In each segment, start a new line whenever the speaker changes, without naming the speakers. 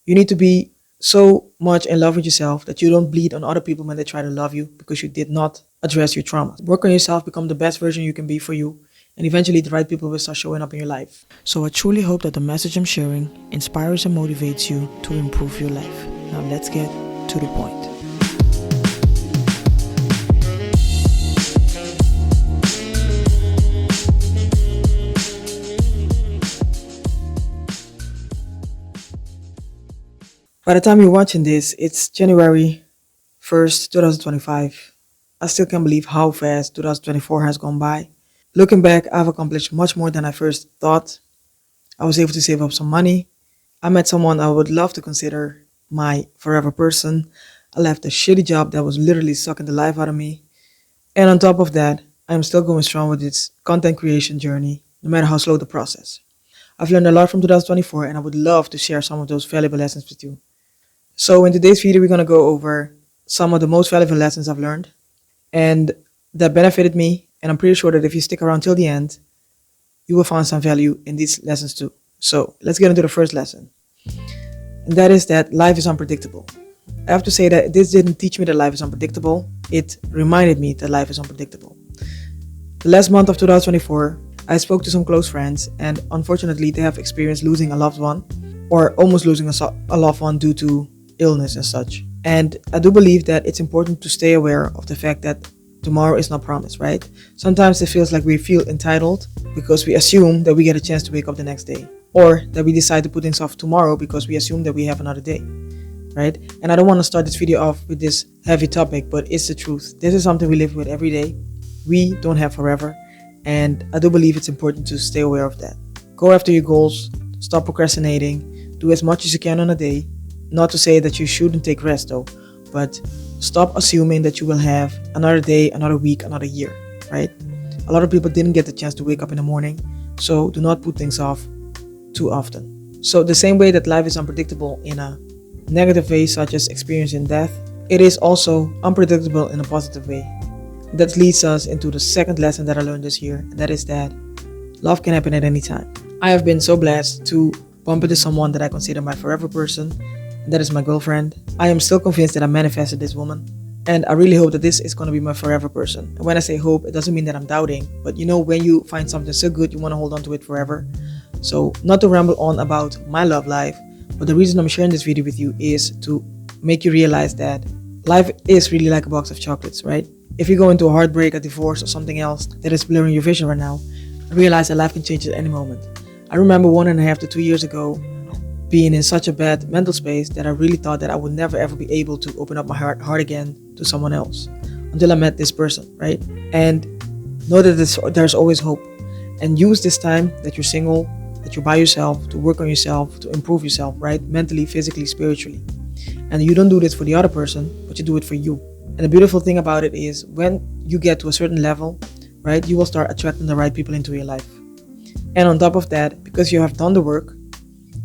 You need to be so much in love with yourself that you don't bleed on other people when they try to love you because you did not address your trauma. Work on yourself, become the best version you can be for you, and eventually the right people will start showing up in your life. So I truly hope that the message I'm sharing inspires and motivates you to improve your life. Now let's get to the point. By the time you're watching this, it's January 1st, 2025. I still can't believe how fast 2024 has gone by. Looking back, I've accomplished much more than I first thought. I was able to save up some money. I met someone I would love to consider my forever person. I left a shitty job that was literally sucking the life out of me. And on top of that, I'm still going strong with this content creation journey, no matter how slow the process. I've learned a lot from 2024 and I would love to share some of those valuable lessons with you. So in today's video, we're going to go over some of the most valuable lessons I've learned and that benefited me. And I'm pretty sure that if you stick around till the end, you will find some value in these lessons too. So let's get into the first lesson. And that is that life is unpredictable. I have to say that this didn't teach me that life is unpredictable. It reminded me that life is unpredictable. The last month of 2024, I spoke to some close friends and unfortunately they have experienced losing a loved one or almost losing a loved one due to illness and such. And I do believe that it's important to stay aware of the fact that tomorrow is not promised, right? Sometimes it feels like we feel entitled because we assume that we get a chance to wake up the next day, or that we decide to put things off tomorrow because we assume that we have another day, right? And I don't want to start this video off with this heavy topic, but it's the truth. This is something we live with every day. We don't have forever, and I do believe it's important to stay aware of that. Go after your goals, stop procrastinating, do as much as you can on a day. Not to say that you shouldn't take rest though, but stop assuming that you will have another day, another week, another year, right? A lot of people didn't get the chance to wake up in the morning, so do not put things off too often. So the same way that life is unpredictable in a negative way, such as experiencing death, it is also unpredictable in a positive way. That leads us into the second lesson that I learned this year, and that is that love can happen at any time. I have been so blessed to bump into someone that I consider my forever person. That is my girlfriend. I am still convinced that I manifested this woman. And I really hope that this is going to be my forever person. And when I say hope, it doesn't mean that I'm doubting. But you know, when you find something so good, you want to hold on to it forever. So not to ramble on about my love life, but the reason I'm sharing this video with you is to make you realize that life is really like a box of chocolates, right? If you go into a heartbreak, a divorce, or something else that is blurring your vision right now, realize that life can change at any moment. I remember 1.5 to 2 years ago, being in such a bad mental space that I really thought that I would never ever be able to open up my heart again to someone else until I met this person, right? And know that there's always hope, and use this time that you're single, that you're by yourself, to work on yourself, to improve yourself, right? Mentally, physically, spiritually. And you don't do this for the other person, but you do it for you. And the beautiful thing about it is when you get to a certain level, right, you will start attracting the right people into your life. And on top of that, because you have done the work,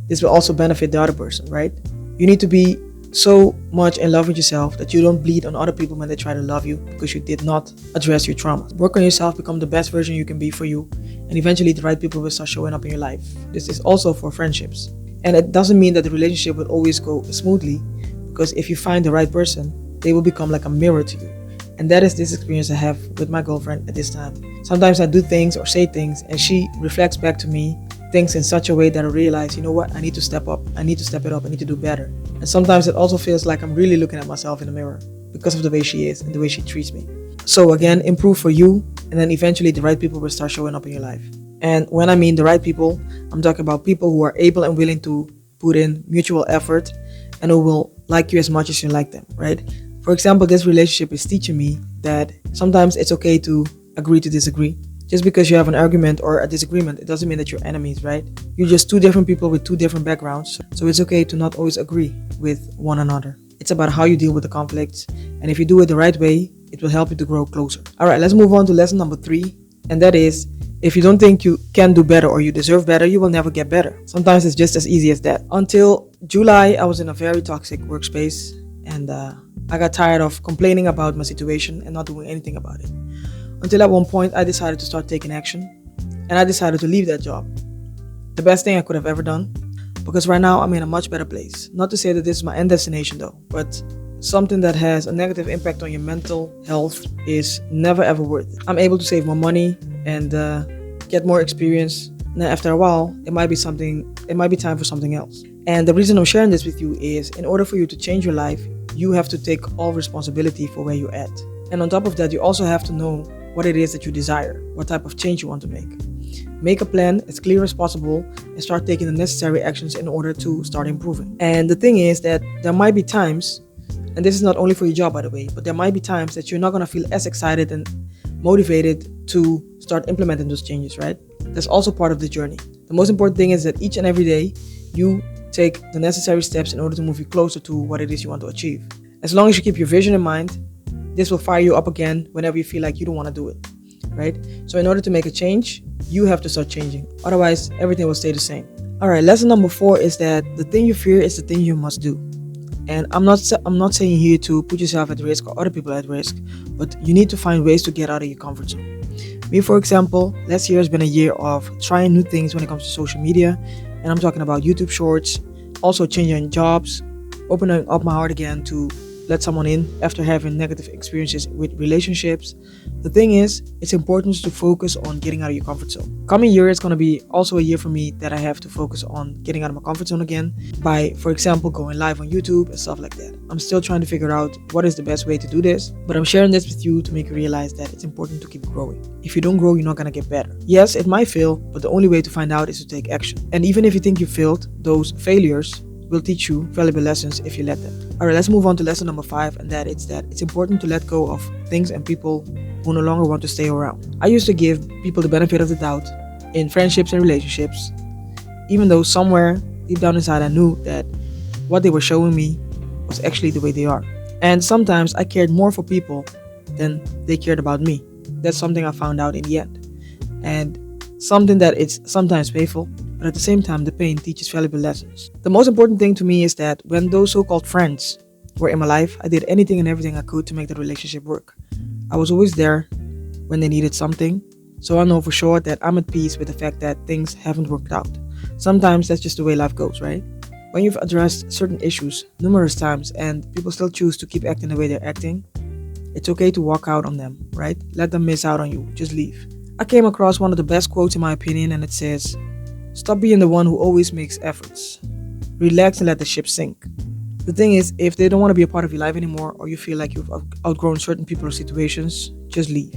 this will also benefit the other person, right? You need to be so much in love with yourself that you don't bleed on other people when they try to love you because you did not address your trauma. Work on yourself, become the best version you can be for you, and eventually the right people will start showing up in your life. This is also for friendships. And it doesn't mean that the relationship will always go smoothly, because if you find the right person, they will become like a mirror to you. And that is this experience I have with my girlfriend at this time. Sometimes I do things or say things and she reflects back to me things in such a way that I realize, you know what, I need to step up, I need to step it up, I need to do better. And sometimes it also feels like I'm really looking at myself in the mirror because of the way she is and the way she treats me. So again, improve for you, and then eventually the right people will start showing up in your life. And when I mean the right people, I'm talking about people who are able and willing to put in mutual effort and who will like you as much as you like them, right? For example, this relationship is teaching me that sometimes it's okay to agree to disagree. Just because you have an argument or a disagreement, it doesn't mean that you're enemies, right? You're just two different people with two different backgrounds. So it's okay to not always agree with one another. It's about how you deal with the conflicts. And if you do it the right way, it will help you to grow closer. All right, let's move on to lesson number 3. And that is, if you don't think you can do better or you deserve better, you will never get better. Sometimes it's just as easy as that. Until July, I was in a very toxic workspace. And I got tired of complaining about my situation and not doing anything about it. Until at one point, I decided to start taking action. And I decided to leave that job. The best thing I could have ever done. Because right now I'm in a much better place. Not to say that this is my end destination though, but something that has a negative impact on your mental health is never ever worth it. I'm able to save more money and get more experience. And then after a while, it might be time for something else. And the reason I'm sharing this with you is in order for you to change your life, you have to take all responsibility for where you're at. And on top of that, you also have to know what it is that you desire, what type of change you want to make. Make a plan as clear as possible and start taking the necessary actions in order to start improving. And the thing is that there might be times, and this is not only for your job by the way, but there might be times that you're not going to feel as excited and motivated to start implementing those changes, right? That's also part of the journey. The most important thing is that each and every day you take the necessary steps in order to move you closer to what it is you want to achieve. As long as you keep your vision in mind, this will fire you up again whenever you feel like you don't want to do it, right? So in order to make a change, you have to start changing. Otherwise, everything will stay the same. All right, lesson number 4 is that the thing you fear is the thing you must do. And I'm not saying here to put yourself at risk or other people at risk, but you need to find ways to get out of your comfort zone. Me, for example, last year has been a year of trying new things when it comes to social media. And I'm talking about YouTube Shorts, also changing jobs, opening up my heart again to let someone in after having negative experiences with relationships. The thing is, it's important to focus on getting out of your comfort zone. Coming year is going to be also a year for me that I have to focus on getting out of my comfort zone again by, for example, going live on YouTube and stuff like that. I'm still trying to figure out what is the best way to do this, but I'm sharing this with you to make you realize that it's important to keep growing. If you don't grow, you're not going to get better. Yes, it might fail, but the only way to find out is to take action. And even if you think you failed, those failures will teach you valuable lessons if you let them. Alright, let's move on to lesson number 5, and that is that it's important to let go of things and people who no longer want to stay around. I used to give people the benefit of the doubt in friendships and relationships, even though somewhere deep down inside I knew that what they were showing me was actually the way they are. And sometimes I cared more for people than they cared about me. That's something I found out in the end. And something that it's sometimes painful, but at the same time, the pain teaches valuable lessons. The most important thing to me is that when those so-called friends were in my life, I did anything and everything I could to make the relationship work. I was always there when they needed something, so I know for sure that I'm at peace with the fact that things haven't worked out. Sometimes that's just the way life goes, right? When you've addressed certain issues numerous times and people still choose to keep acting the way they're acting, it's okay to walk out on them, right? Let them miss out on you. Just leave. I came across one of the best quotes in my opinion, and it says, "Stop being the one who always makes efforts. Relax and let the ship sink." The thing is, if they don't want to be a part of your life anymore, or you feel like you've outgrown certain people or situations, just leave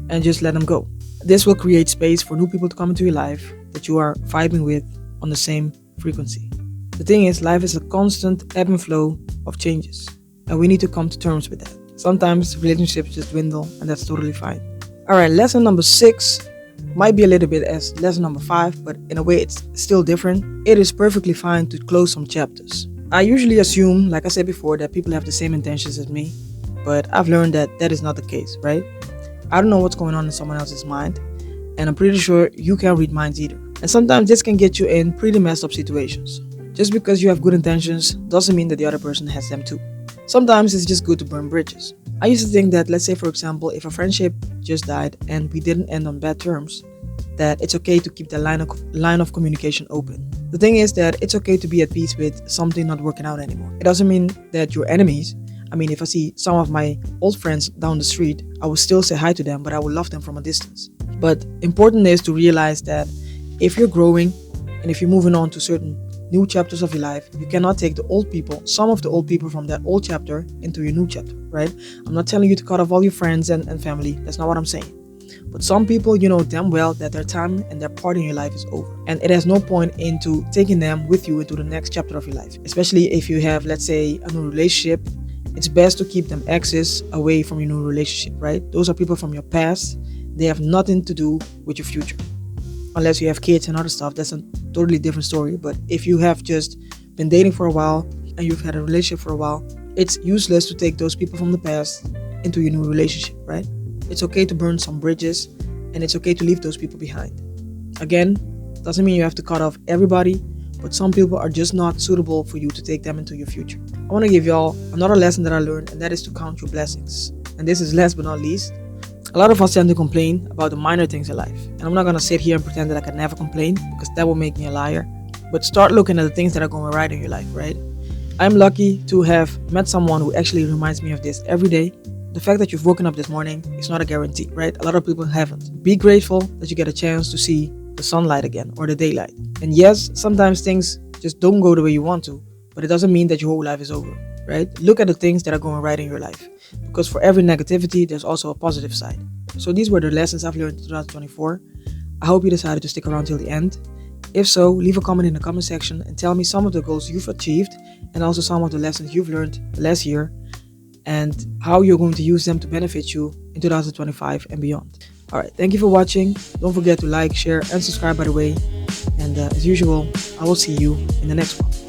and just let them go. This will create space for new people to come into your life that you are vibing with on the same frequency. The thing is, life is a constant ebb and flow of changes, and we need to come to terms with that. Sometimes relationships just dwindle, and that's totally fine. Alright, lesson number 6 might be a little bit as lesson number 5, but in a way it's still different. It is perfectly fine to close some chapters. I usually assume, like I said before, that people have the same intentions as me, but I've learned that that is not the case, right? I don't know what's going on in someone else's mind, and I'm pretty sure you can't read minds either. And sometimes this can get you in pretty messed up situations. Just because you have good intentions doesn't mean that the other person has them too. Sometimes it's just good to burn bridges. I used to think that, let's say for example, if a friendship just died and we didn't end on bad terms, that it's okay to keep the line of communication open. The thing is that it's okay to be at peace with something not working out anymore. It doesn't mean that you're enemies. I mean, if I see some of my old friends down the street, I will still say hi to them, but I will love them from a distance. But important is to realize that if you're growing and if you're moving on to certain new chapters of your life, you cannot take some of the old people from that old chapter into your new chapter, right? I'm not telling you to cut off all your friends and family. That's not what I'm saying. But some people, you know damn well that their time and their part in your life is over. And it has no point into taking them with you into the next chapter of your life. Especially if you have, let's say, a new relationship. It's best to keep them exes away from your new relationship, right? Those are people from your past. They have nothing to do with your future. Unless you have kids and other stuff, that's a totally different story. But if you have just been dating for a while and you've had a relationship for a while, it's useless to take those people from the past into your new relationship, right? It's okay to burn some bridges, and it's okay to leave those people behind. Again, doesn't mean you have to cut off everybody, but some people are just not suitable for you to take them into your future. I want to give y'all another lesson that I learned, and that is to count your blessings. And this is last but not least. A lot of us tend to complain about the minor things in life. And I'm not going to sit here and pretend that I can never complain, because that will make me a liar. but start looking at the things that are going right in your life, right? I'm lucky to have met someone who actually reminds me of this every day. The fact that you've woken up this morning is not a guarantee, right? A lot of people haven't. Be grateful that you get a chance to see the sunlight again or the daylight. And yes, sometimes things just don't go the way you want to, but it doesn't mean that your whole life is over, right? Look at the things that are going right in your life, because for every negativity, there's also a positive side. So these were the lessons I've learned in 2024. I hope you decided to stick around till the end. If so, leave a comment in the comment section and tell me some of the goals you've achieved and also some of the lessons you've learned last year and how you're going to use them to benefit you in 2025 and beyond. Alright, thank you for watching. Don't forget to like, share, and subscribe, by the way. And as usual, I will see you in the next one.